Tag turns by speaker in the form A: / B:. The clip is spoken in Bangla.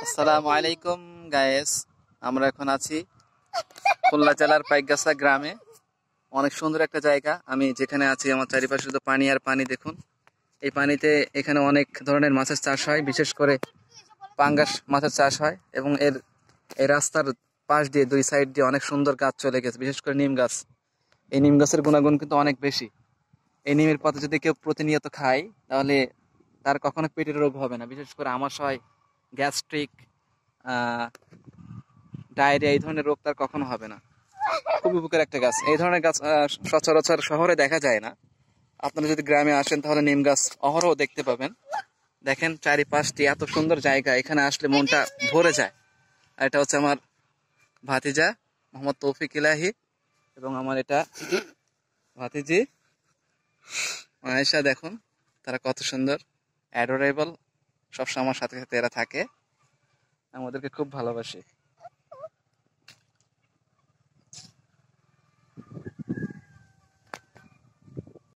A: আসসালামু আলাইকুম গায়েস। আমরা এখন আছি খুলনা জেলার পাইকগাছা গ্রামে। অনেক সুন্দর একটা জায়গা। আমি যেখানে আছি আমার চারিপাশে শুধু পানি আর পানি। দেখুন এই পানিতে এখানে অনেক ধরনের মাছের চাষ হয়, বিশেষ করে পাঙ্গাস মাছের চাষ হয়। এবং এই রাস্তার পাশ দিয়ে দুই সাইড দিয়ে অনেক সুন্দর গাছ চলে গেছে, বিশেষ করে নিম গাছ। এই নিম গাছের গুণাগুণ কিন্তু অনেক বেশি। এই নিমের পাতা যদি কেউ প্রতিনিয়ত খায় তাহলে তার কখনো পেটের রোগ হবে না। বিশেষ করে আমাশয়, গ্যাস্ট্রিক, ডায়রিয়া এই ধরনের রোগ তার কখনো হবে না। খুব উপকার একটা গাছ। এই ধরনের গাছ সচরাচর শহরে দেখা যায় না। আপনারা যদি গ্রামে আসেন তাহলে নিম গাছ অহরহ দেখতে পাবেন। দেখেন চারিপাশটি এত সুন্দর জায়গা, এখানে আসলে মনটা ভরে যায়। আর এটা হচ্ছে আমার ভাতিজা মোহাম্মদ তৌফিক ইলাহি, এবং আমার এটা ভাতিজি আয়েশা। দেখুন তারা কত সুন্দর, অ্যাডোরেবল। সবসময় আমার সাথে সাথে এরা থাকে, আমাদেরকে খুব ভালোবাসে।